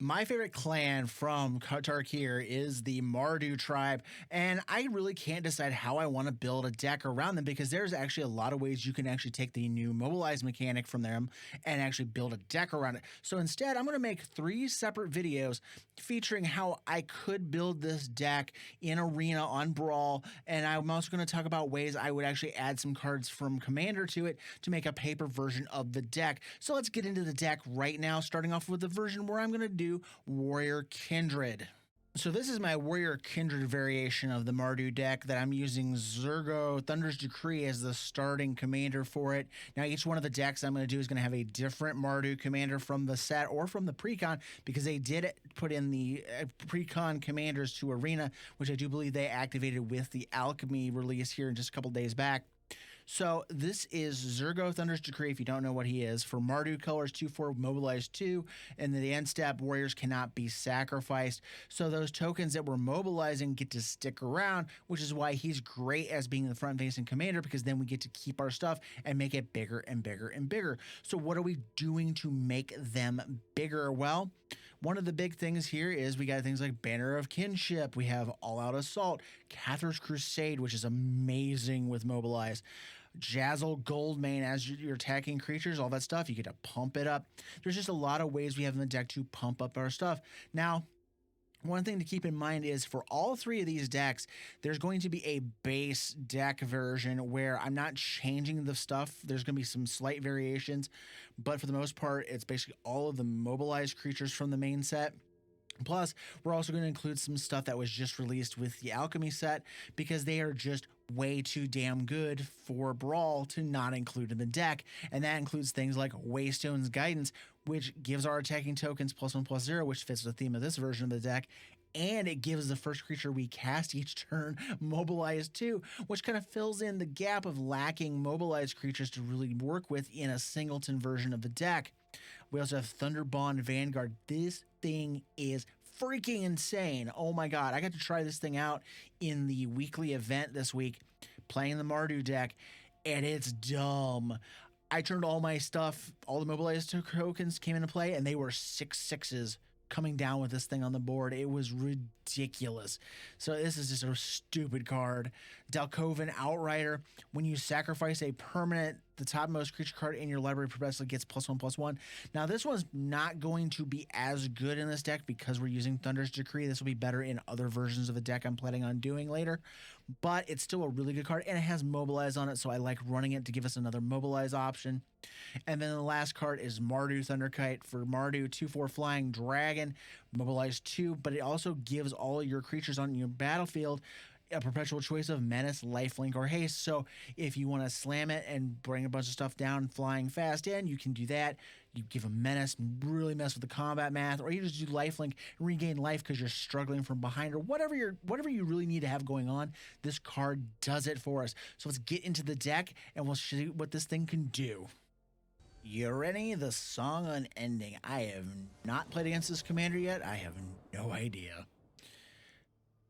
My favorite clan from Tarkir is the Mardu tribe, and I really can't decide how I want to build a deck around them because there's actually a lot of ways you can actually take the new mobilize mechanic from them and actually build a deck around it. So instead, I'm going to make 3 separate videos featuring how I could build this deck in Arena on Brawl, and I'm also going to talk about ways I would actually add some cards from Commander to it to make a paper version of the deck. So let's get into the deck right now, starting off with the version where I'm going to do Warrior Kindred. So this is my Warrior Kindred variation of the Mardu deck that I'm using Zurgo Thunder's Decree as the starting commander for it. Now each one of the decks I'm going to do is going to have a different Mardu commander from the set or from the precon, because they did put in the precon commanders to Arena, which I do believe they activated with the Alchemy release here in just a couple days back. So this is Zurgo Thunder's Decree, if you don't know what he is. For Mardu colors, 2/4, mobilize 2, and the end step, warriors cannot be sacrificed. So those tokens that we're mobilizing get to stick around, which is why he's great as being the front-facing commander, because then we get to keep our stuff and make it bigger and bigger and bigger. So what are we doing to make them bigger? Well, one of the big things here is we got things like Banner of Kinship. We have All-Out Assault, Cathar's Crusade, which is amazing with mobilize. Jazzle Goldmane as you're attacking creatures, all that stuff. You get to pump it up. There's just a lot of ways we have in the deck to pump up our stuff. Now, one thing to keep in mind is for all 3 of these decks, there's going to be a base deck version where I'm not changing the stuff. There's going to be some slight variations, but for the most part, it's basically all of the mobilized creatures from the main set. Plus, we're also going to include some stuff that was just released with the Alchemy set, because they are just way too damn good for Brawl to not include in the deck. And that includes things like Waystone's Guidance, which gives our attacking tokens +1/+0, which fits the theme of this version of the deck. And it gives the first creature we cast each turn mobilize 2, which kind of fills in the gap of lacking mobilized creatures to really work with in a singleton version of the deck. We also have Thunderbond Vanguard. This thing is freaking insane. Oh my god, I got to try this thing out in the weekly event this week, playing the Mardu deck, and it's dumb. I turned all my stuff, all the mobilized tokens came into play, and they were 6/6s coming down with this thing on the board. It was ridiculous. So this is just a stupid card. Delcoven Outrider. When you sacrifice a permanent, the topmost creature card in your library progressively gets +1/+1. Now this one's not going to be as good in this deck because we're using Thunder's Decree. This will be better in other versions of the deck I'm planning on doing later, but it's still a really good card, and it has mobilize on it, so I like running it to give us another mobilize option. And then the last card is Mardu Thunderkite. For Mardu, 2/4 flying dragon, mobilize 2, but it also gives all your creatures on your battlefield a perpetual choice of menace, lifelink, or haste. So if you want to slam it and bring a bunch of stuff down flying fast in, you can do that. You give a menace and really mess with the combat math, or you just do lifelink and regain life because you're struggling from behind, or whatever you really need to have going on. This card does it for us. So let's get into the deck and we'll show you what this thing can do. Ureni, the Song Unending. I have not played against this commander yet. I have no idea.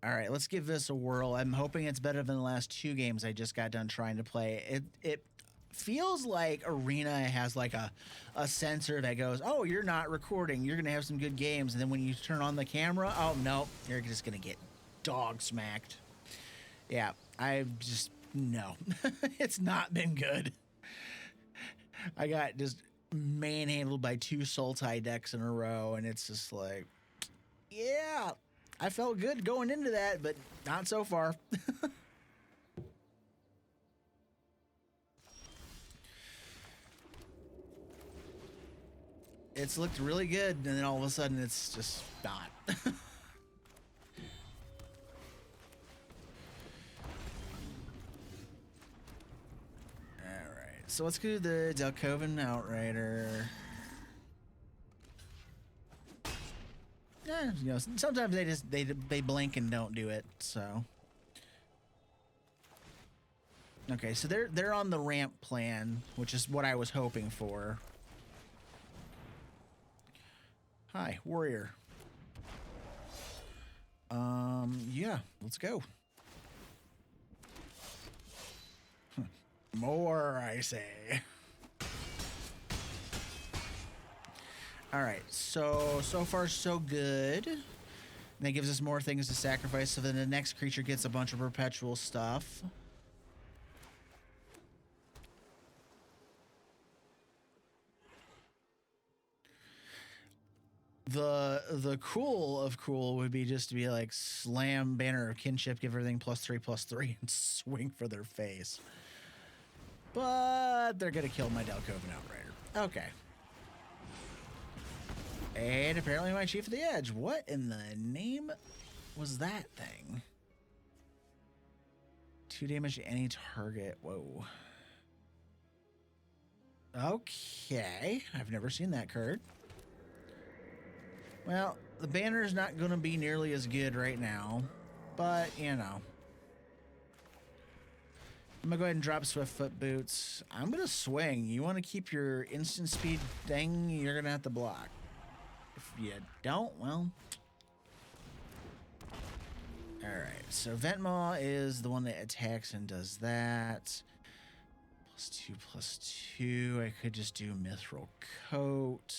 All right, let's give this a whirl. I'm hoping it's better than the last 2 games I just got done trying to play. It feels like Arena has like a sensor that goes, oh, you're not recording. You're going to have some good games. And then when you turn on the camera, oh, no, you're just going to get dog smacked. Yeah, no. It's not been good. I got just manhandled by 2 Sultai decks in a row, and it's just like, yeah, I felt good going into that, but not so far. It's looked really good, and then all of a sudden it's just not. Alright, so let's go to the Delcoven Outrider. You know, sometimes they blink and don't do it, so. Okay, so they're on the ramp plan, which is what I was hoping for. Hi, warrior. Yeah, let's go. More, I say. All right, so far so good. And that gives us more things to sacrifice, so then the next creature gets a bunch of perpetual stuff. The cool of cool would be just to be like slam Banner of Kinship, give everything +3/+3, and swing for their face. But they're gonna kill my Delcoven Outrider. Okay. And apparently my Chief of the Edge. What in the name was that thing? 2 damage to any target. Whoa. Okay. I've never seen that card. Well, the banner is not going to be nearly as good right now, but, you know. I'm going to go ahead and drop Swiftfoot Boots. I'm going to swing. You want to keep your instant speed thing, you're going to have to block. If you don't, well. Alright, so Ventmaw is the one that attacks and does that. +2/+2. I could just do Mithril Coat.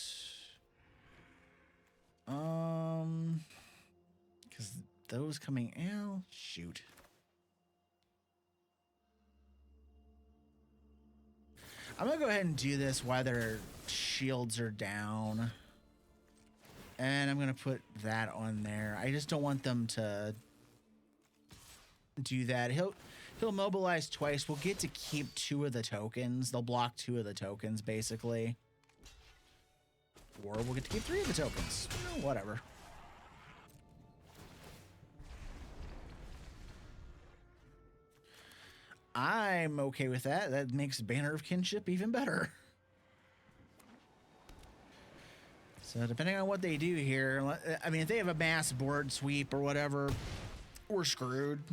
Because those coming out, shoot. I'm gonna go ahead and do this while their shields are down. And I'm gonna put that on there. I just don't want them to do that. He'll mobilize twice. We'll get to keep 2 of the tokens. They'll block 2 of the tokens, basically. Or we'll get to keep 3 of the tokens. Whatever. I'm okay with that. That makes Banner of Kinship even better. So depending on what they do here, I mean, if they have a mass board sweep or whatever, we're screwed.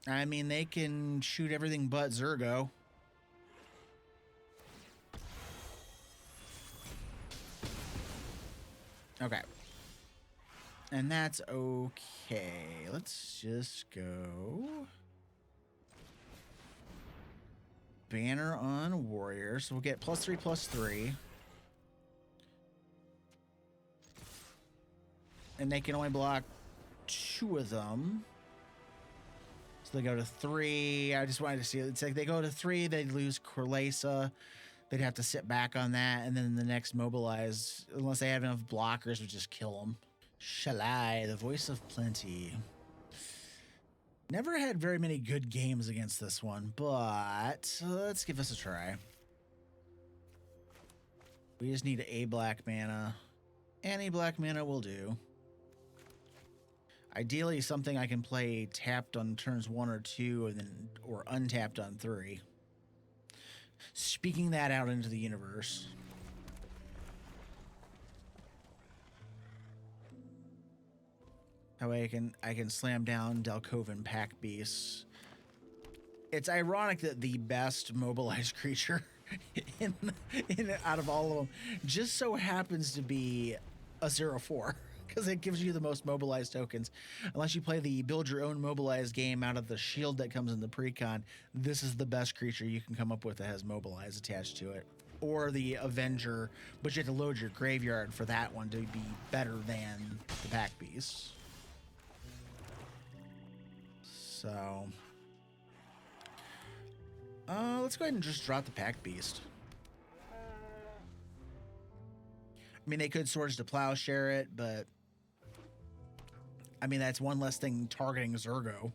I mean, they can shoot everything but Zurgo. Okay. And that's okay. Let's just go Banner on Warrior. So we'll get +3/+3. And they can only block 2 of them. So they go to 3. I just wanted to see. It's like they go to 3, they'd lose Corlesa. They'd have to sit back on that, and then the next mobilize, unless they have enough blockers, would just kill them. Shalai, the voice of plenty. Never had very many good games against this one, but let's give us a try. We just need a black mana. Any black mana will do. Ideally, something I can play tapped on turns 1 or 2, and then or untapped on 3. Speaking that out into the universe. That way I can slam down Delcoven Pack Beasts. It's ironic that the best mobilized creature out of all of them just so happens to be a 0/4. Because it gives you the most mobilized tokens. Unless you play the build your own mobilized game out of the shield that comes in the precon, this is the best creature you can come up with that has mobilize attached to it. Or the Avenger, but you have to load your graveyard for that one to be better than the Pack Beast. So let's go ahead and just drop the Pack Beast. I mean, they could Swords to Plowshare it, but I mean, that's one less thing targeting Zurgo.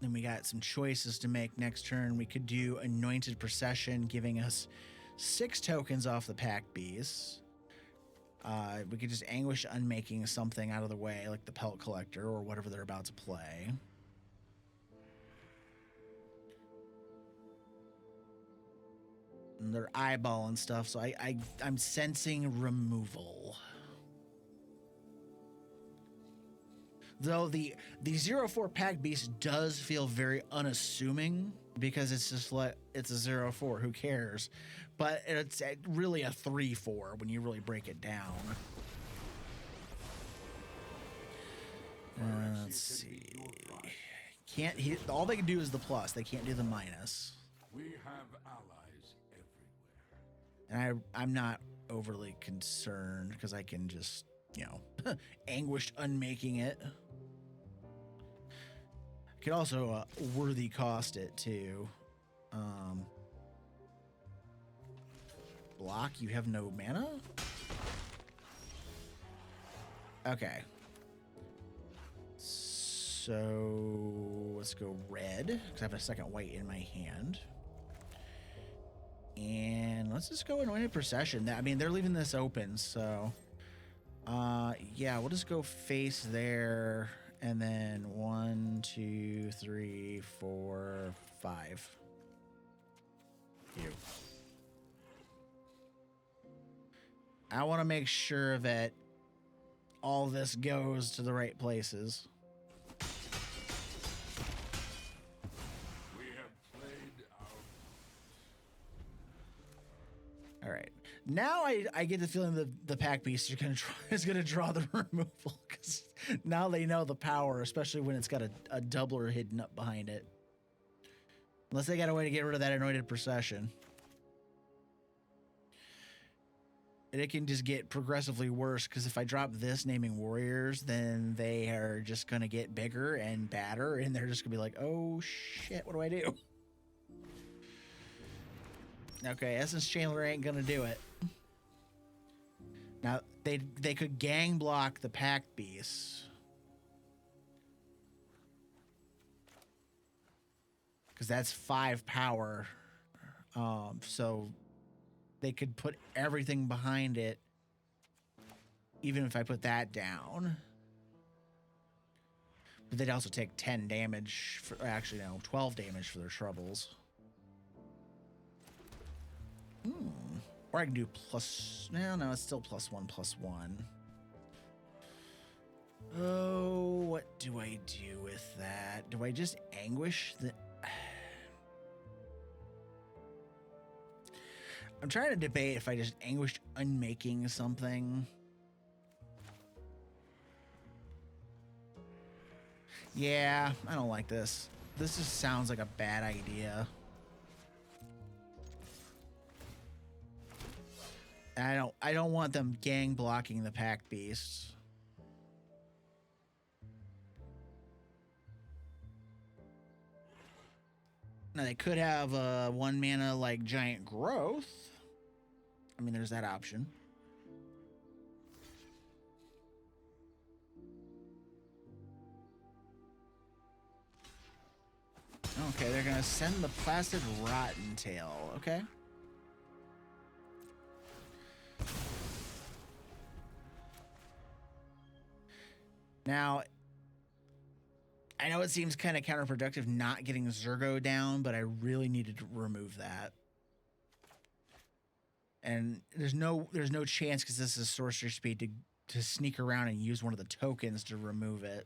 Then we got some choices to make next turn. We could do Anointed Procession, giving us 6 tokens off the Pack Beasts. We could just Anguish Unmaking something out of the way, like the Pelt Collector or whatever they're about to play. And their eyeball and stuff, so I'm sensing removal. Though the 0/4 Pack Beast does feel very unassuming because it's just like it's a 0/4, who cares? But it's really a 3/4 when you really break it down. Let's see. Can't he? All they can do is the plus. They can't do the minus. We have allies everywhere. And I'm not overly concerned because I can just, you know, anguished unmaking it. I could also worthy cost it too. Block, you have no mana? Okay. So let's go red, because I have a second white in my hand. And let's just go Anointed Procession. I mean, they're leaving this open, so... yeah, we'll just go face there, and then 1, 2, 3, 4, 5. You. I want to make sure that all this goes to the right places. We have played out. All right. Now I get the feeling that the pack beast is gonna draw the removal, because now they know the power, especially when it's got a doubler hidden up behind it. Unless they got a way to get rid of that Anointed Procession. And it can just get progressively worse, because if I drop this naming warriors, then they are just going to get bigger and badder, and they're just going to be like, oh shit, what do I do? Okay, Essence Chandler ain't going to do it. Now, they could gang block the pack beasts. Because that's 5 power. So... they could put everything behind it, even if I put that down. But they'd also take 10 damage, actually, no, 12 damage for their troubles. Or I can do plus, no, it's still +1/+1. Oh, what do I do with that? Do I just anguish the... I'm trying to debate if I just anguished unmaking something. Yeah, I don't like this. This just sounds like a bad idea. I don't want them gang blocking the pack beasts. Now they could have 1 mana like giant growth. I mean, there's that option. Okay, they're gonna send the Placid Rotten Tail. Okay. Now, I know it seems kind of counterproductive not getting Zurgo down, but I really needed to remove that. And there's no chance, because this is sorcery speed, to sneak around and use one of the tokens to remove it.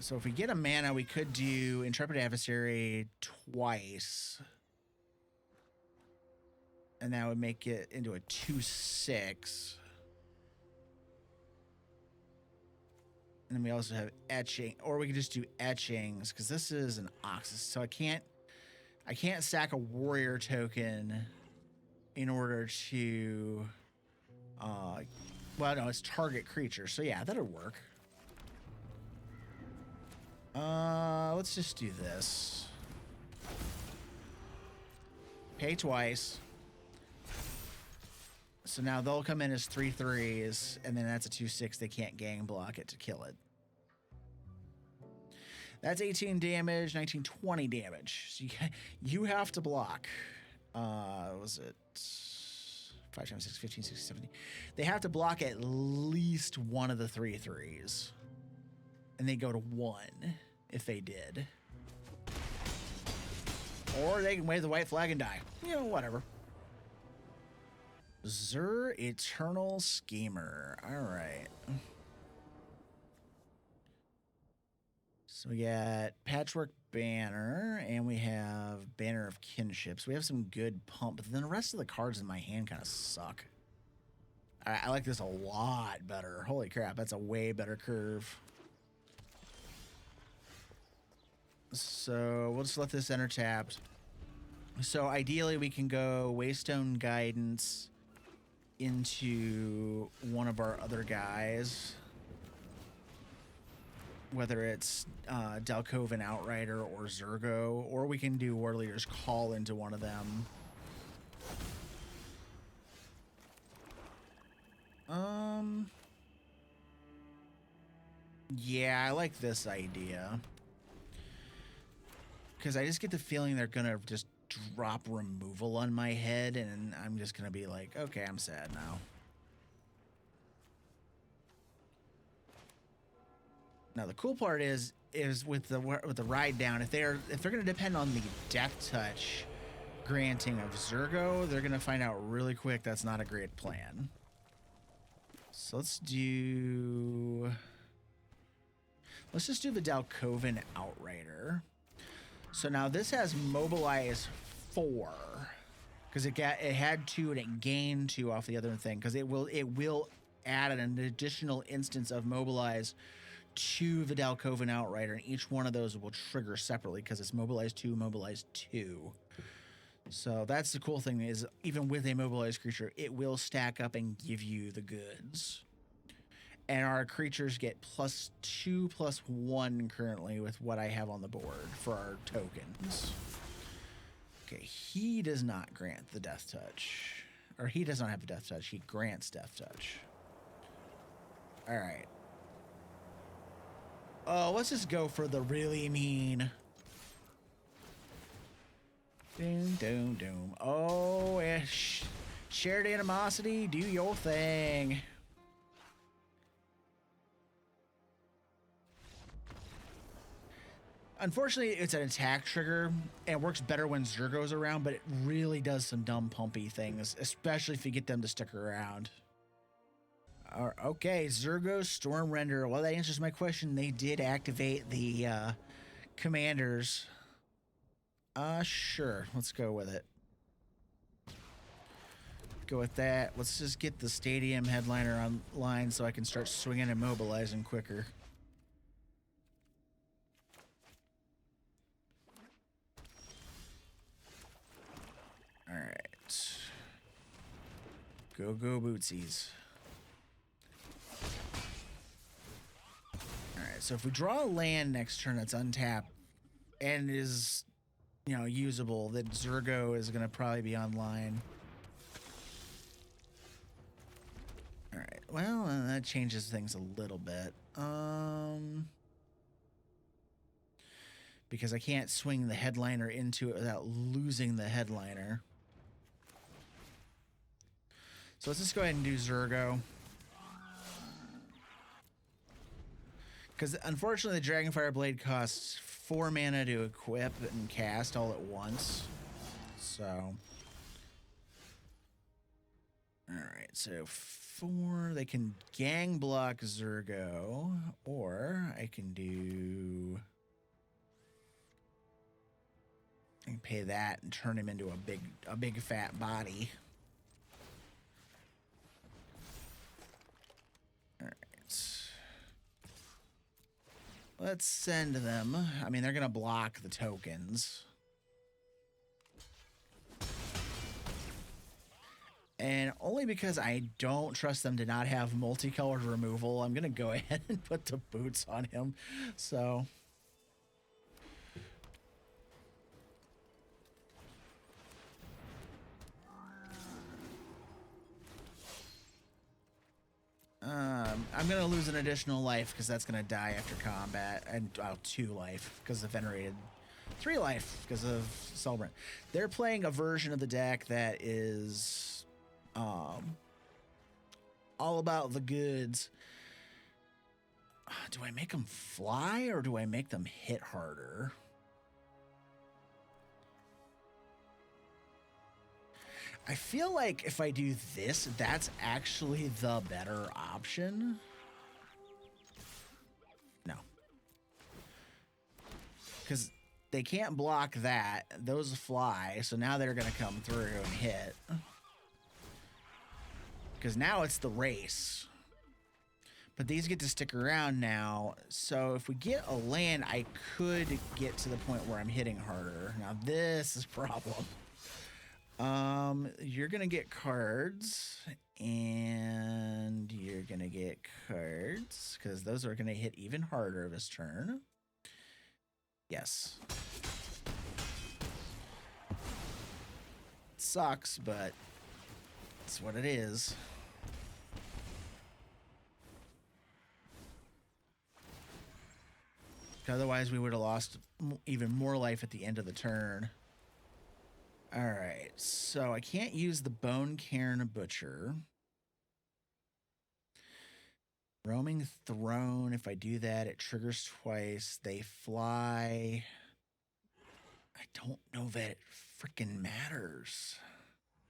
So if we get a mana, we could do Intrepid Adversary twice. And that would make it into a 2/6. And then we also have etching, or we could just do etchings, because this is an Oxus. So I can't sack a warrior token in order to, well, no, it's target creature. So yeah, that'll work. Let's just do this. Pay twice. So now they'll come in as 3/3s, and then that's a 2/6. They can't gang block it to kill it. That's 18 damage, 19, 20 damage. So you have to block. Was it 5 times 6, 15, 16, 17? They have to block at least one of the 3/3s. And they go to 1 if they did. Or they can wave the white flag and die. You know, whatever. Zurgo Eternal Schemer. All right. So we got Patchwork Banner, and we have Banner of Kinship. So we have some good pump, but then the rest of the cards in my hand kind of suck. I like this a lot better. Holy crap, that's a way better curve. So we'll just let this enter tapped. So ideally we can go Waystone Guidance into one of our other guys. Whether it's Delcoven Outrider or Zurgo, or we can do War Leader's Call into one of them. Yeah, I like this idea. Because I just get the feeling they're going to just drop removal on my head, and I'm just going to be like, okay, I'm sad now. Now the cool part is with the ride down, if they're going to depend on the Death Touch granting of Zurgo, they're going to find out really quick that's not a great plan. So let's just do the Delcoven Outrider. So now this has Mobilize 4 because it had 2 and it gained 2 off the other thing, because it will add an additional instance of Mobilize to the Delcoven Outrider, and each one of those will trigger separately because it's Mobilize 2, Mobilize 2. So that's the cool thing, is even with a mobilized creature, it will stack up and give you the goods. And our creatures get +2/+1 currently with what I have on the board for our tokens. Okay, he does not grant the Death Touch. Or he does not have the Death Touch. He grants Death Touch. All right. Oh, let's just go for the really mean. Doom, doom, doom. Oh, shared animosity, do your thing. Unfortunately, it's an attack trigger, and it works better when Zurgo's around, but it really does some dumb pumpy things, especially if you get them to stick around. Okay, Zurgo Stormrender. Well, that answers my question. They did activate the commanders. Sure. Let's go with it. Go with that. Let's just get the stadium headliner online so I can start swinging and mobilizing quicker. All right. Go, go, bootsies. All right, so if we draw a land next turn that's untapped and is, usable, then Zurgo is going to probably be online. All right, well, that changes things a little bit. Because I can't swing the headliner into it without losing the headliner. So let's just go ahead and do Zurgo. Because unfortunately, the Dragonfire Blade costs 4 mana to equip and cast all at once. So. Alright, so 4. They can gang block Zurgo. Or I can do. I can pay that and turn him into a big fat body. Let's send them. I mean, they're going to block the tokens. And only because I don't trust them to not have multicolored removal, I'm going to go ahead and put the boots on him. So. I'm going to lose an additional life because that's going to die after combat. And 2 life because of venerated. 3 life because of Celebrant. They're playing a version of the deck that is all about the goods. Do I make them fly or do I make them hit harder? I feel like if I do this, that's actually the better option. No. Because they can't block that. Those fly, so now they're going to come through and hit. Because now it's the race. But these get to stick around now. So if we get a land, I could get to the point where I'm hitting harder. Now this is a problem. You're going to get cards. And you're going to get cards. Because those are going to hit even harder this turn. Yes. Sucks, but it's what it is. Otherwise, we would have lost even more life at the end of the turn. All right, so I can't use the Bone Cairn Butcher. Roaming Throne, if I do that, it triggers twice. They fly. I don't know that it freaking matters.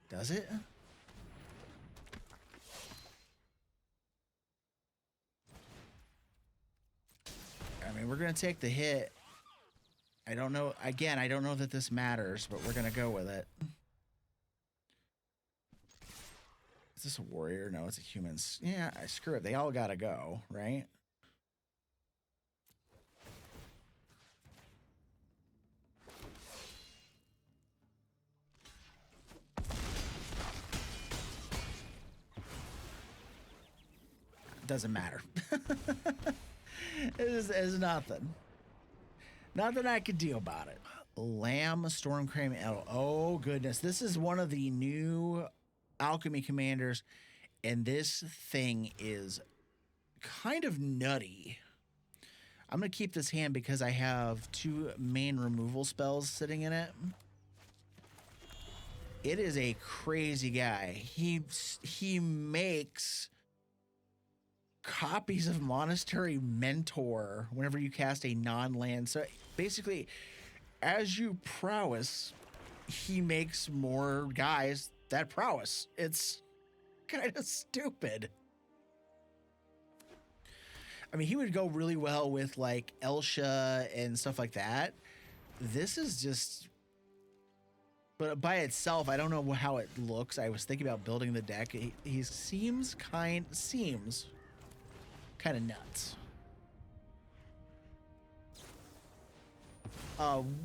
Does it? I mean, we're going to take the hit. I don't know. Again, I don't know that this matters, but we're going to go with it. Is this a warrior? No, it's a human. Yeah, screw it. They all got to go, right? Doesn't matter. It's nothing. Nothing I could do about it. Lamb, Stormcrane, oh goodness. This is one of the new alchemy commanders, and this thing is kind of nutty. I'm going to keep this hand because I have 2 main removal spells sitting in it. It is a crazy guy. He makes copies of Monastery Mentor whenever you cast a non-land. So basically, as you prowess, he makes more guys that prowess. It's kind of stupid. I mean, he would go really well with like Elsha and stuff like that. This is just... But by itself, I don't know how it looks. I was thinking about building the deck. He seems kind of nuts.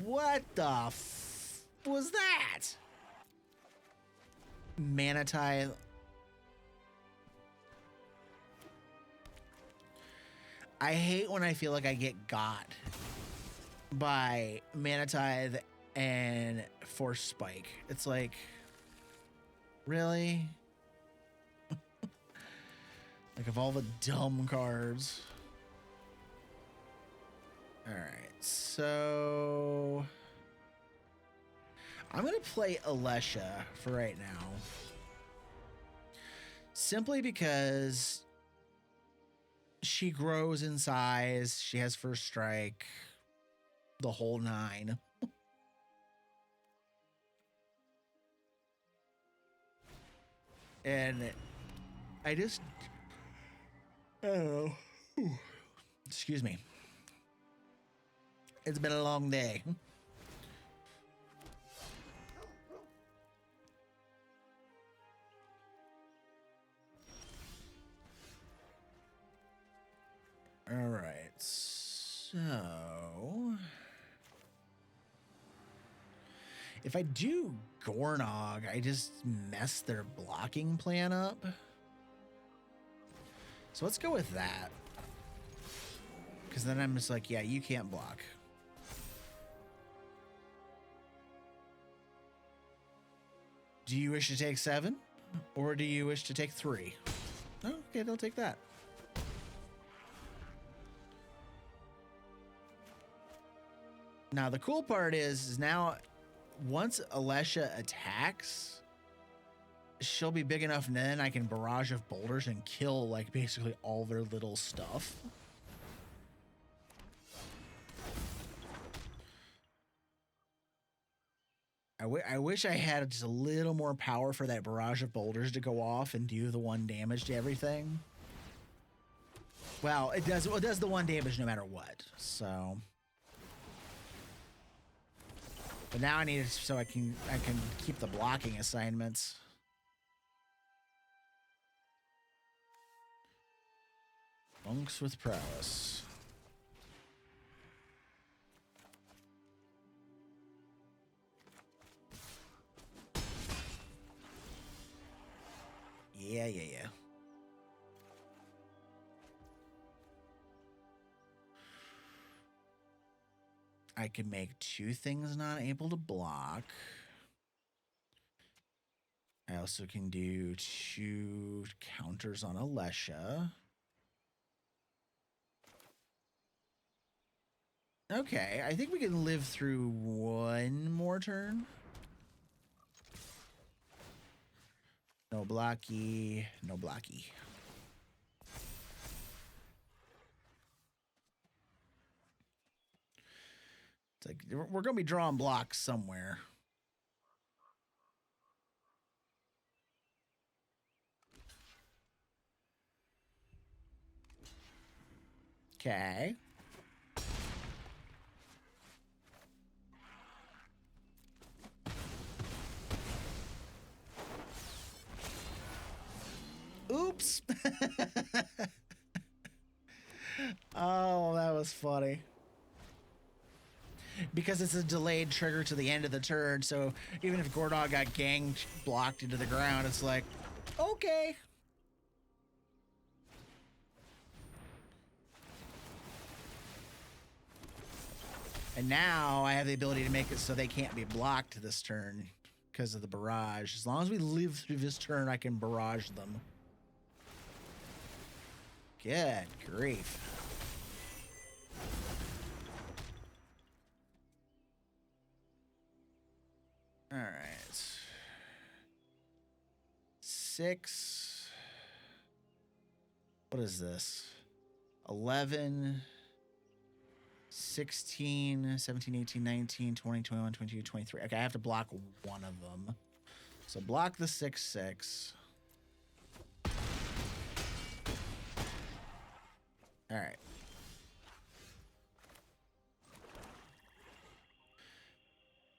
What the was that? Manatide. I hate when I feel like I get got by Manatide and Force Spike. It's like, really? Like, of all the dumb cards. All right, so I'm going to play Alesha for right now. Simply because she grows in size, she has first strike, the whole 9. And I just... Oh, excuse me. It's been a long day. All right, so if I do Gornog, I just mess their blocking plan up. So let's go with that. Because then I'm just like, yeah, you can't block. Do you wish to take 7? Or do you wish to take 3? Oh, okay, they'll take that. Now, the cool part is now, once Alesha attacks, she'll be big enough, and then I can barrage of boulders and kill, like, basically all their little stuff. I wish I had just a little more power for that barrage of boulders to go off and do the 1 damage to everything. Well, it does the 1 damage no matter what, so... But now I need it so I can keep the blocking assignments. Monks with prowess. Yeah. I can make 2 things not able to block. I also can do 2 counters on Alesha. Okay, I think we can live through 1 more turn. No blocky, no blocky. It's like we're going to be drawing blocks somewhere. Okay. Oops. Oh, that was funny. Because it's a delayed trigger to the end of the turn, so even if Gordog got gang blocked into the ground, it's like, okay. And now I have the ability to make it so they can't be blocked this turn because of the barrage. As long as we live through this turn, I can barrage them. Good grief. All right. 6. What is this? 11, 16, 17, 18, 19, 20, 21, 22, 23. Okay, I have to block one of them. So block the 6/6. All right.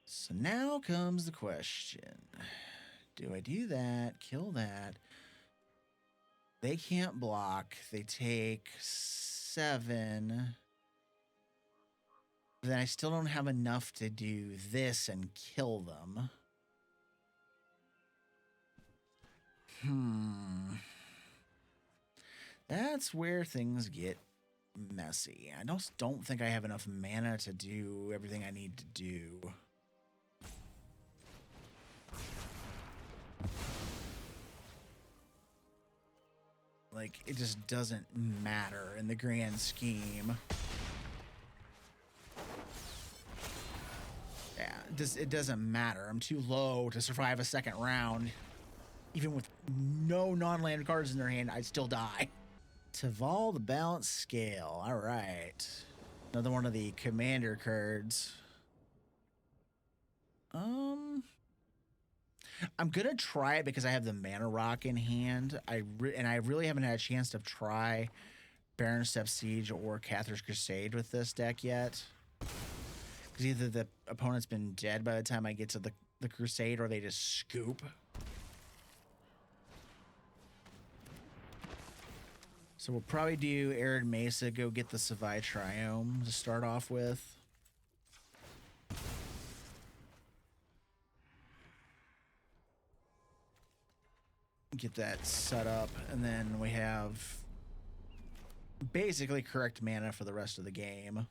So now comes the question. Do I do that? Kill that? They can't block. They take 7. Then I still don't have enough to do this and kill them. That's where things get messy. I just don't think I have enough mana to do everything I need to do. Like, it just doesn't matter in the grand scheme. Yeah, it doesn't matter. I'm too low to survive a second round. Even with no non-land cards in their hand, I'd still die. Teval, the balance scale. All right. Another one of the commander cards. I'm gonna try it because I have the Mana Rock in hand. I really haven't had a chance to try Baron Step Siege or Cathar's Crusade with this deck yet. Because either the opponent's been dead by the time I get to the Crusade, or they just scoop. So we'll probably do Arid Mesa, go get the Savai Triome to start off with. Get that set up, and then we have basically correct mana for the rest of the game.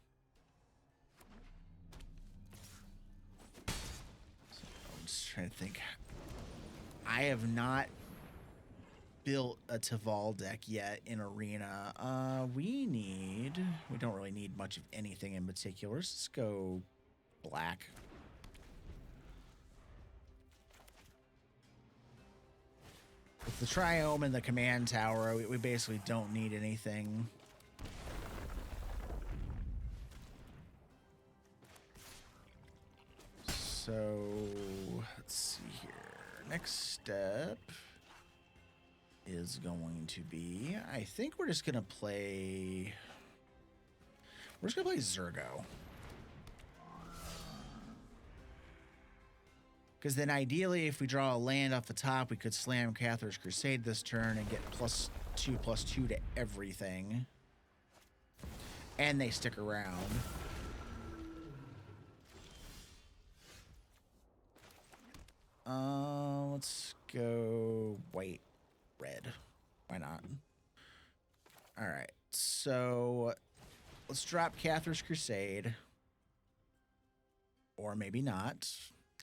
So I'm just trying to think. I have not built a Teval deck yet in Arena. We don't really need much of anything in particular. Let's go black. With the Triome and the Command Tower, we basically don't need anything. So, let's see here. Next step is going to be, I think we're just going to play Zurgo. Because then ideally, if we draw a land off the top, we could slam Cathar's Crusade this turn and get +2/+2 to everything. And they stick around. Let's go white, red. Why not? All right, so let's drop Cathar's Crusade. Or maybe not.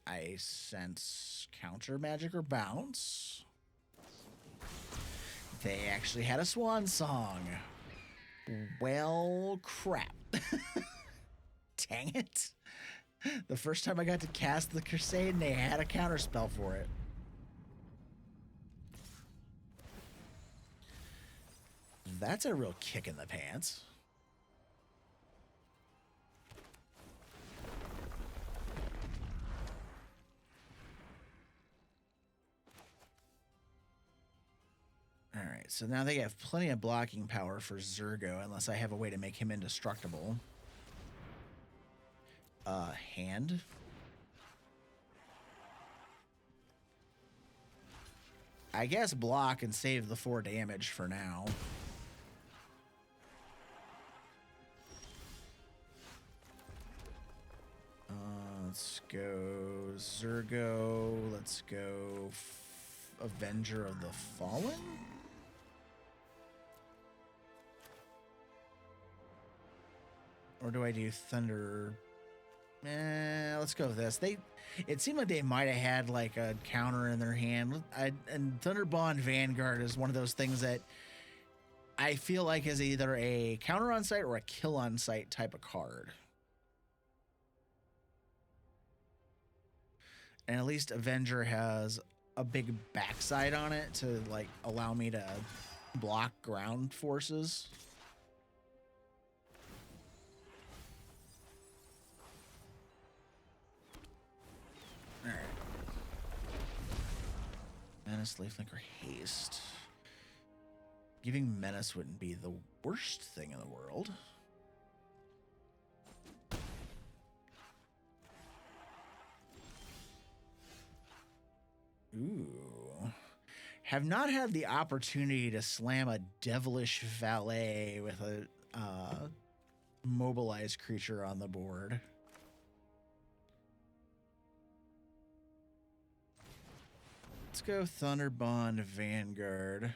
I sense counter magic or bounce. They actually had a swan song. Well, crap. Dang it. The first time I got to cast the Crusade, and they had a counter spell for it. That's a real kick in the pants. All right, so now they have plenty of blocking power for Zurgo, unless I have a way to make him indestructible. Hand. I guess block and save the 4 damage for now. Let's go Zurgo. Let's go Avenger of the Fallen. Or do I do Thunder? Let's go with this. It seemed like they might have had like a counter in their hand. And Thunderbond Vanguard is one of those things that I feel like is either a counter on site or a kill on site type of card. And at least Avenger has a big backside on it to like allow me to block ground forces. All right. Menace, Lifelink, or Haste. Giving Menace wouldn't be the worst thing in the world. Ooh. Have not had the opportunity to slam a Devilish Valet with a mobilized creature on the board. Let's go Thunderbond Vanguard.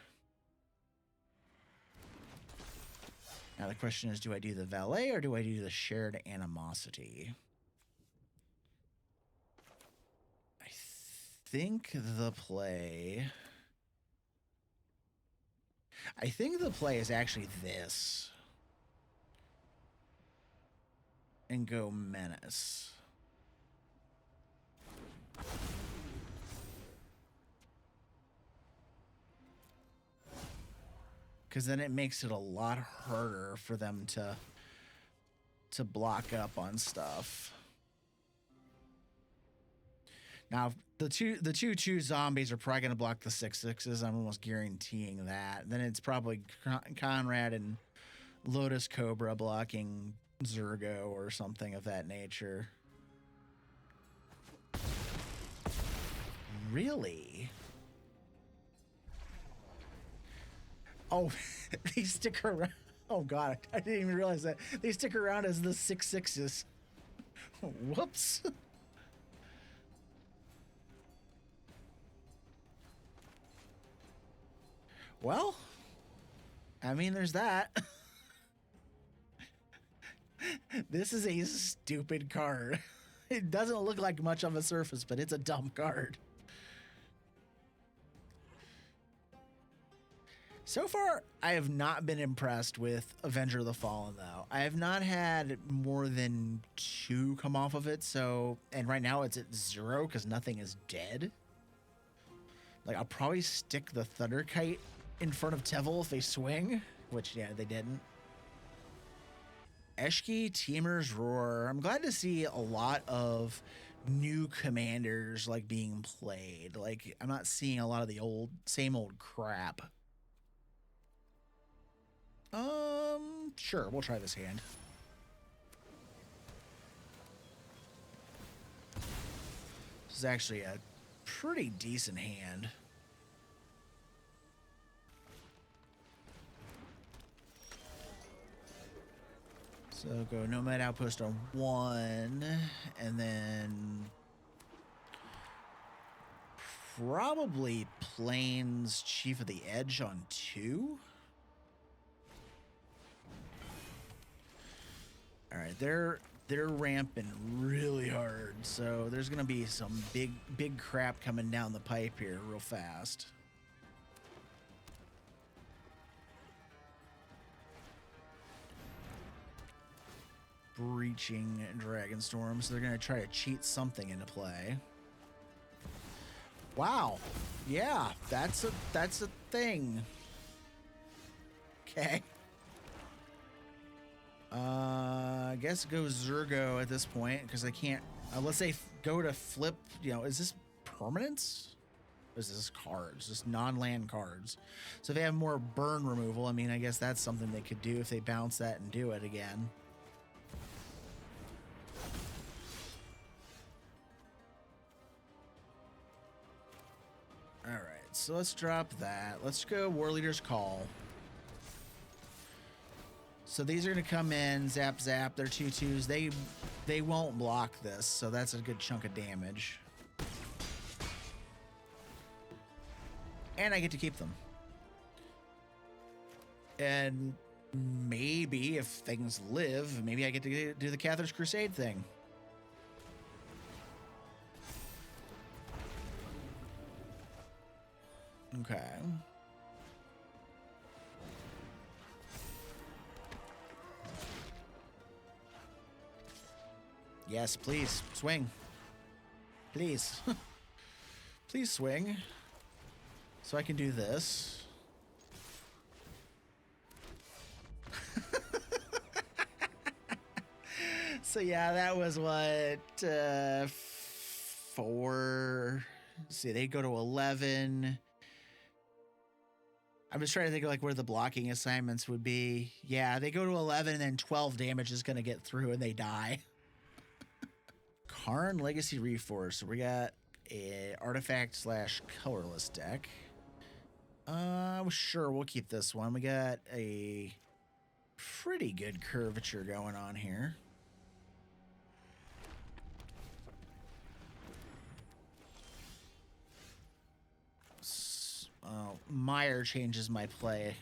Now the question is, do I do the Valet or do I do the Shared Animosity? I think the play is actually this. And go Menace. Because then it makes it a lot harder for them to block up on stuff. Now, the two zombies are probably going to block the 6/6s. I'm almost guaranteeing that. Then it's probably Conrad and Lotus Cobra blocking Zurgo or something of that nature. Really? Oh, they stick around. Oh, God. I didn't even realize that. They stick around as the 6/6s. Whoops. Well, I mean, there's that. This is a stupid card. It doesn't look like much on the surface, but it's a dumb card. So far, I have not been impressed with Avenger of the Fallen, though. I have not had more than 2 come off of it, so... And right now it's at 0, because nothing is dead. Like, I'll probably stick the Thunderkite in front of Teval if they swing, which, yeah, they didn't. Eshki, Temur's Roar. I'm glad to see a lot of new commanders, like, being played. Like, I'm not seeing a lot of the same old crap. Sure, we'll try this hand. This is actually a pretty decent hand. So go Nomad Outpost on 1, and then probably Plains Chief of the Edge on 2. All right, they're ramping really hard, so there's gonna be some big crap coming down the pipe here real fast. Breaching Dragonstorm, so they're gonna try to cheat something into play. Wow, yeah, that's a thing. Okay. I guess go Zurgo at this point because I can't. Unless they go to flip, you know, is this permanents? Or is this cards? Just non-land cards. So if they have more burn removal, I mean, I guess that's something they could do if they bounce that and do it again. All right, so let's drop that. Let's go War Leader's Call. So these are going to come in, zap, zap. They're 2/2s. They won't block this, so that's a good chunk of damage. And I get to keep them. And maybe if things live, maybe I get to do the Cathar's Crusade thing. Okay. Yes, please, swing. Please. Please swing. So I can do this. So yeah, that was what, 4. Let's see, they go to 11. I'm just trying to think of like where the blocking assignments would be. Yeah, they go to 11 and then 12 damage is going to get through and they die. Karn Legacy Reforce. So we got a artifact / colorless deck. Sure, we'll keep this one. We got a pretty good curvature going on here. Meyer changes my play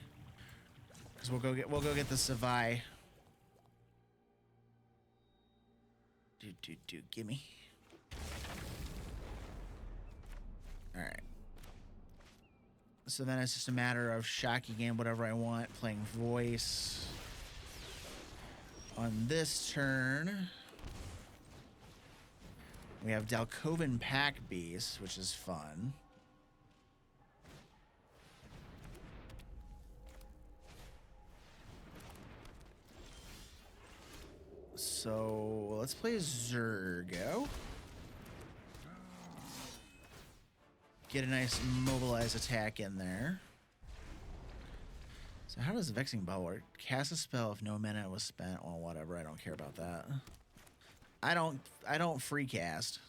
because we'll go get the Savai. Gimme. All right. So then it's just a matter of shocking in whatever I want, playing voice. On this turn, we have Dalkovan Pack Beast, which is fun. So let's play Zurgo. Get a nice mobilize attack in there. So how does Vexing Bell work? Cast a spell if no mana was spent. Well, whatever. I don't care about that. I don't free cast.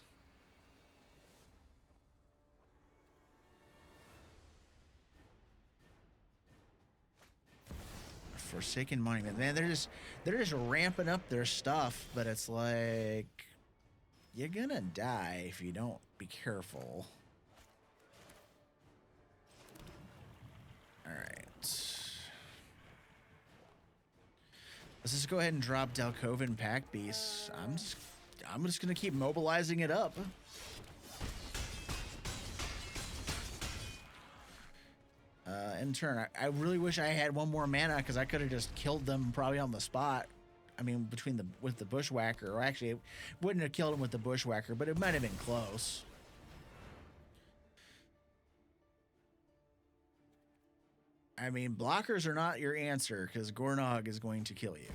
Forsaken Monument. Man, they're just ramping up their stuff, but it's like you're gonna die if you don't be careful. All right. Let's just go ahead and drop Dalkovan Pack Beast. I'm just gonna keep mobilizing it up. In turn, I really wish I had one more mana because I could have just killed them probably on the spot. I mean, with the Bushwhacker, or actually, it wouldn't have killed him with the Bushwhacker, but it might have been close. I mean, blockers are not your answer because Gornog is going to kill you.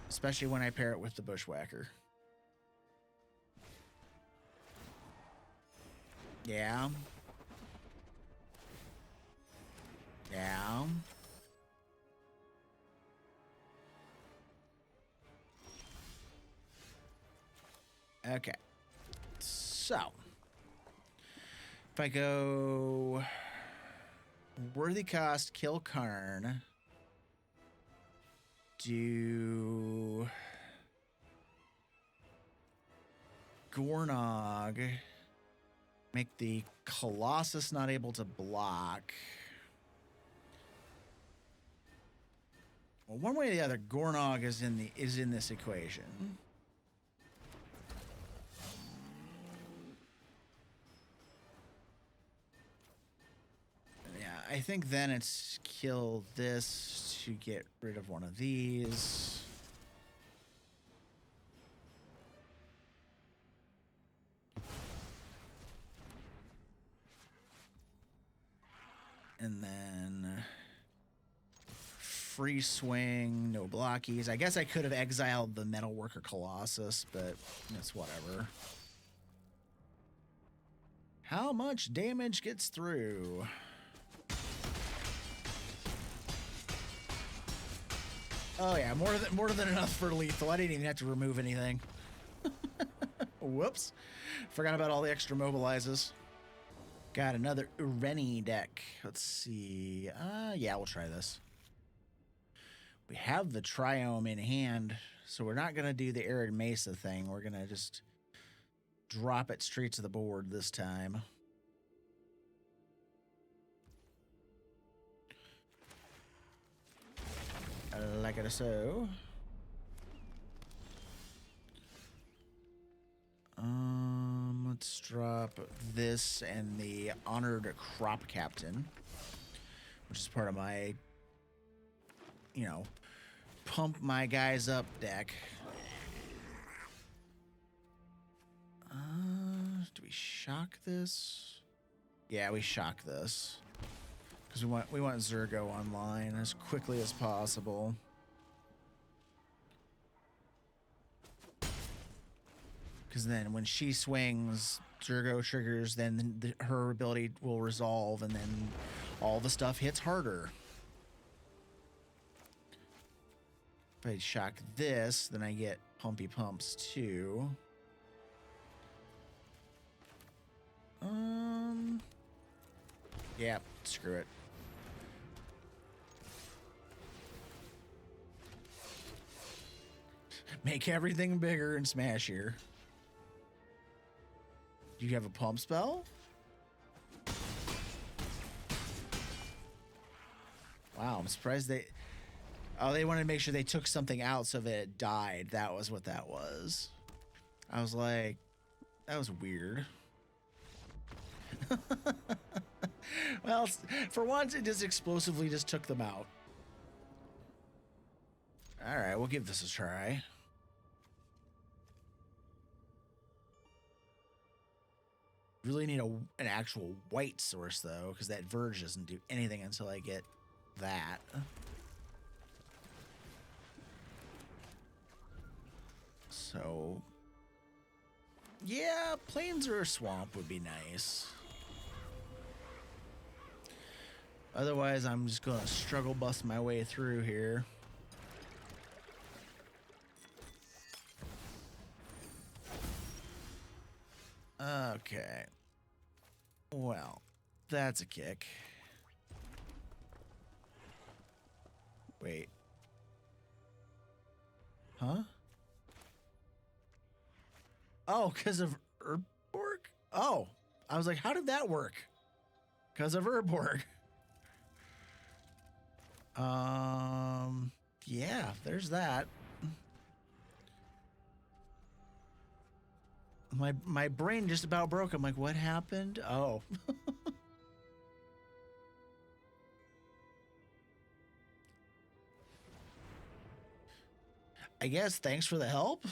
Especially when I pair it with the Bushwhacker. Yeah. Yeah. Okay. So, if I go worthy cost, kill Karn, do Gornog, make the Colossus not able to block. Well, one way or the other, Gornog is in this equation. Yeah, I think then it's kill this to get rid of one of these. And then free swing, no blockies. I guess I could have exiled the Metalworker Colossus, but it's whatever. How much damage gets through? Oh yeah, more than enough for lethal. I didn't even have to remove anything. Whoops. Forgot about all the extra mobilizes. Got another Ureni deck. Let's see. Yeah, we'll try this. We have the Triome in hand, so we're not going to do the Arid Mesa thing. We're going to just drop it straight to the board this time. Like it so. Let's drop this and the Honored Crop Captain, which is part of my, pump my guys up deck. Do we shock this? Yeah, we shock this. Because we want Zurgo online as quickly as possible. Because then when she swings, Zurgo triggers, then her ability will resolve, and then all the stuff hits harder. If I shock this, then I get pumpy pumps too. Yeah, screw it. Make everything bigger and smashier. Do you have a pump spell? Wow, I'm surprised they... Oh, they wanted to make sure they took something out so that it died. That was what that was. I was like, that was weird. Well, for once, it just explosively just took them out. All right, we'll give this a try. Really need an actual white source, though, because that Verge doesn't do anything until I get that. So, yeah, Plains or a Swamp would be nice. Otherwise, I'm just going to struggle bust my way through here. Okay. Well, that's a kick. Wait. Huh? Oh, because of Urborg? Oh, I was like, how did that work? Because of Urborg. Yeah, there's that. My brain just about broke. I'm like, what happened? Oh. I guess thanks for the help.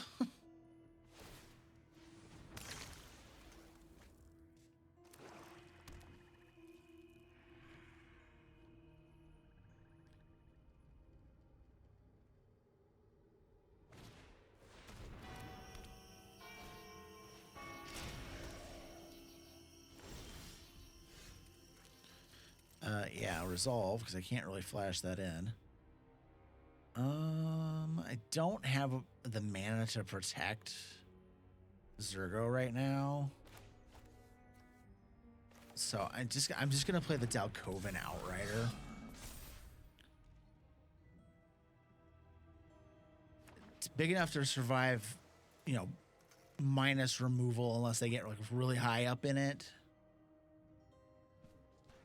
Yeah, resolve, because I can't really flash that in. I don't have the mana to protect. Zurgo right now. So I'm just gonna play the Dalkovan Outrider. It's big enough to survive, you know, minus removal unless they get like really high up in it.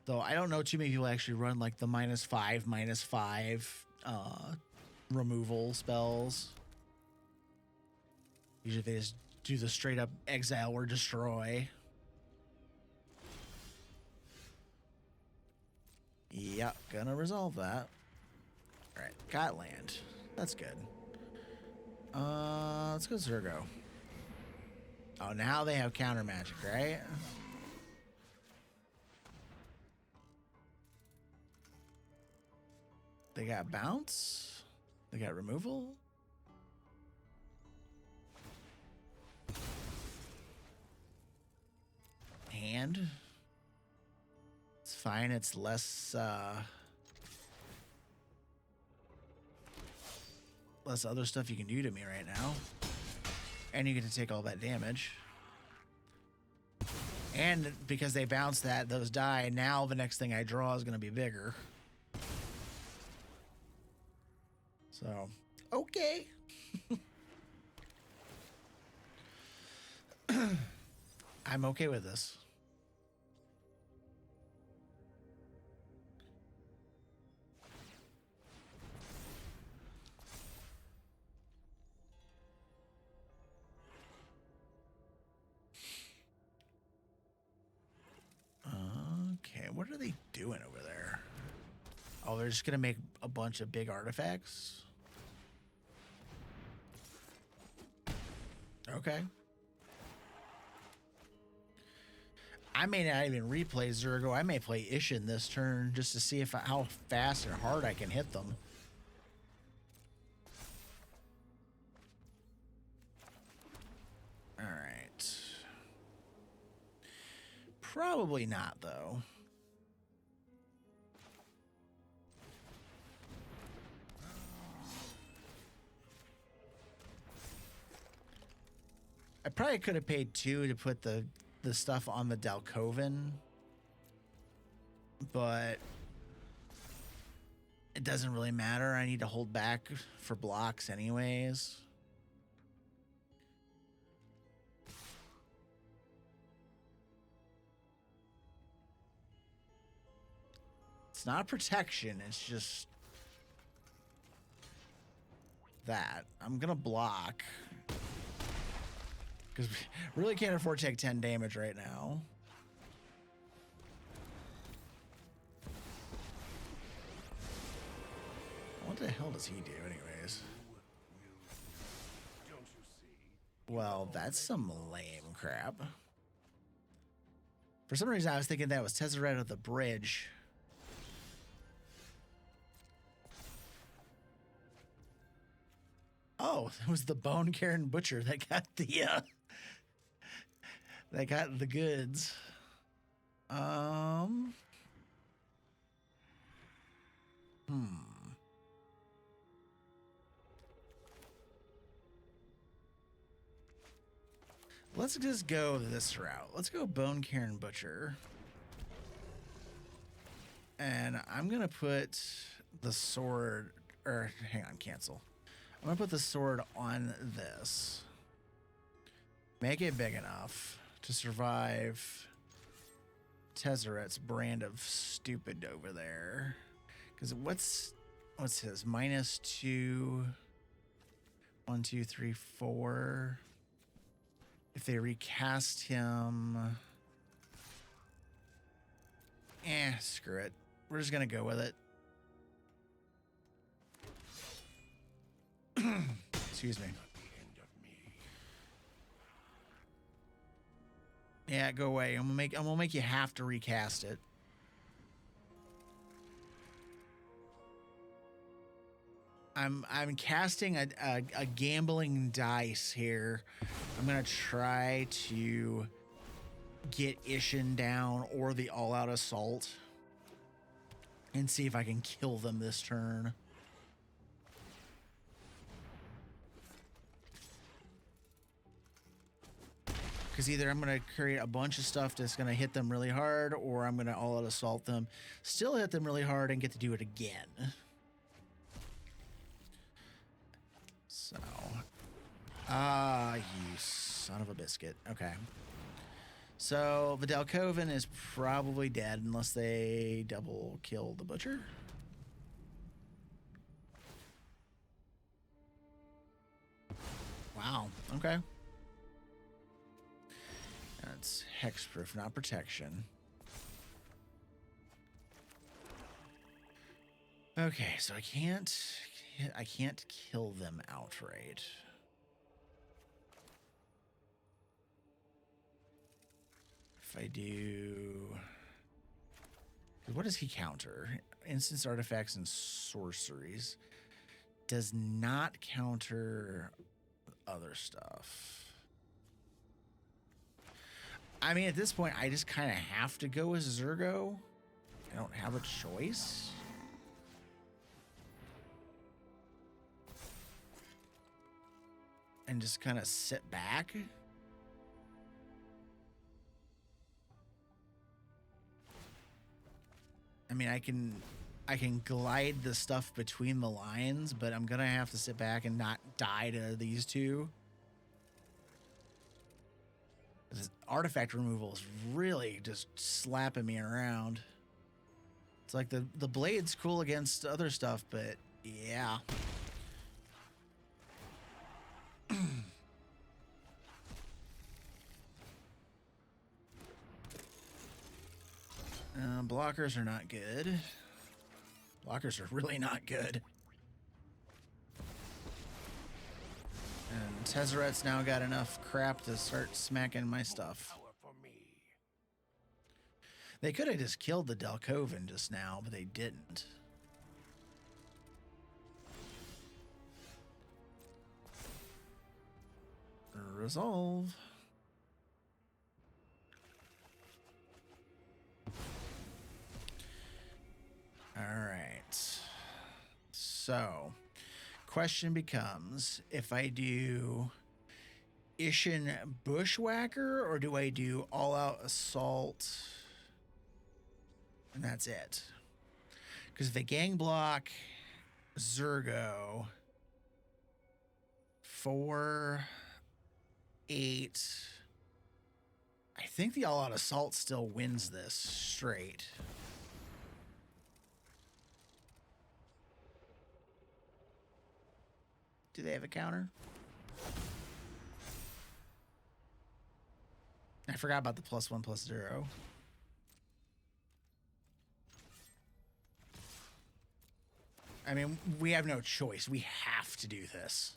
Though I don't know too many people actually run like the -5/-5 removal spells. Usually they just do the straight up exile or destroy. Yep, gonna resolve that. All right, got land. That's good. Let's go Zurgo. Oh, now they have counter magic, right? They got bounce. They got removal. Hand. It's fine. It's less less other stuff you can do to me right now. And you get to take all that damage. And because they bounce those die, now the next thing I draw is going to be bigger. So, okay. I'm okay with this. Okay, what are they doing over there? Oh, they're just gonna make a bunch of big artifacts? Okay. I may not even replay Zurgo. I may play Ishin this turn just to see how fast and hard I can hit them. All right. Probably not, though. I probably could have paid 2 to put the stuff on the Dalkovan, but it doesn't really matter. I need to hold back for blocks anyways. It's not protection, it's just that. I'm gonna block. Because we really can't afford to take 10 damage right now. What the hell does he do anyways? Well, that's some lame crap. For some reason, I was thinking that was Tezzeret of the Bridge. Oh, it was the Bone Karen Butcher that got the goods. Let's just go this route. Let's go Bone Karen Butcher. And I'm gonna put the sword, or hang on, cancel. I'm gonna put the sword on this. Make it big enough to survive Tezzeret's brand of stupid over there. Because what's his? -2. 1, 2, 3, 4. If they recast him, screw it. We're just gonna go with it. Excuse me. Yeah, go away. I'm gonna make you have to recast it. I'm casting a gambling dice here. I'm gonna try to get Ishin down or the all-out assault and see if I can kill them this turn. Because either I'm going to create a bunch of stuff that's going to hit them really hard, or I'm going to all-out assault them, still hit them really hard, and get to do it again. So, you son of a biscuit. Okay. So, Vidal Coven is probably dead unless they double kill the Butcher. Wow. Okay. That's hexproof, not protection. Okay, so I can't kill them outright. If I do, what does he counter? Instance, artifacts, and sorceries. Does not counter other stuff. I mean, at this point, I just kind of have to go with Zurgo. I don't have a choice. And just kind of sit back. I mean, I can glide the stuff between the lines, but I'm gonna have to sit back and not die to these two. This artifact removal is really just slapping me around. It's like the blade's cool against other stuff, but yeah. Blockers are not good. Blockers are really not good. And Tezzeret's now got enough crap to start smacking my stuff. They could have just killed the Delcoven just now, but they didn't. Resolve. All right. So, question becomes, if I do Ishin Bushwhacker, or do I do all-out assault? And that's it. Because if they gang block Zurgo, 4, 8. I think the all-out assault still wins this straight. Do they have a counter? I forgot about the +1/+0. I mean, we have no choice. We have to do this.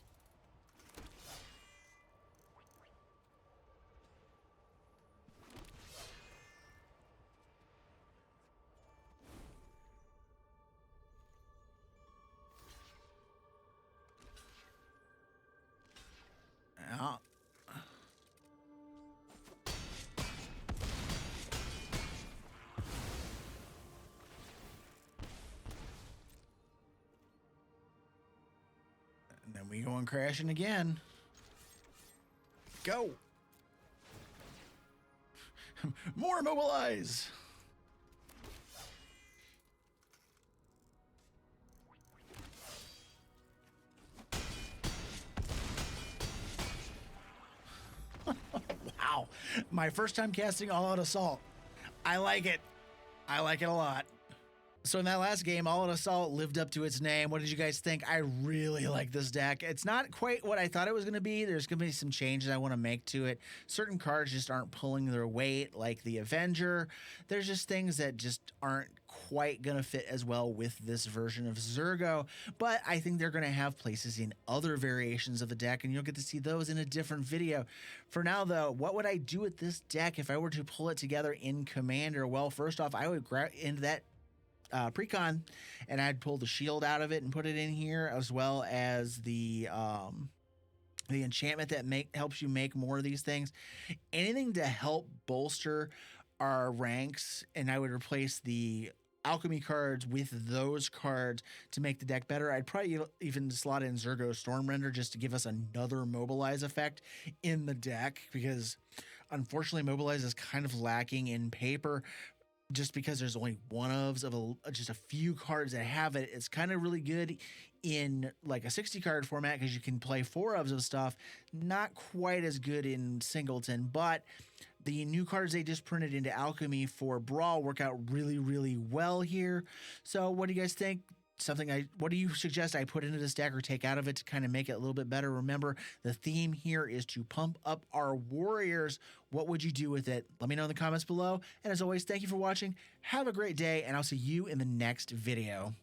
Yeah. And then we going crashing again. Go. More mobilize. Wow. My first time casting All Out Assault. I like it. I like it a lot. So in that last game, All Out Assault lived up to its name. What did you guys think? I really like this deck. It's not quite what I thought it was going to be. There's going to be some changes I want to make to it. Certain cards just aren't pulling their weight, like the Avenger. There's just things that just aren't quite going to fit as well with this version of Zurgo. But I think they're going to have places in other variations of the deck, and you'll get to see those in a different video. For now, though, what would I do with this deck if I were to pull it together in Commander? Well, first off, I would grab into that precon, and I'd pull the shield out of it and put it in here, as well as the enchantment that helps you make more of these things. Anything to help bolster our ranks, and I would replace the alchemy cards with those cards to make the deck better. I'd probably even slot in Zurgo Stormrender just to give us another mobilize effect in the deck, because Unfortunately, Mobilize is kind of lacking in paper just because there's only one of just a few cards that have it. It's kind of really good in like a 60 card format because you can play 4 of stuff. Not quite as good in Singleton, but the new cards they just printed into Alchemy for Brawl work out really, really well here. So what do you guys think? What do you suggest I put into this deck or take out of it to kind of make it a little bit better? Remember, the theme here is to pump up our warriors. What would you do with it? Let me know in the comments below. And as always, thank you for watching. Have a great day, and I'll see you in the next video.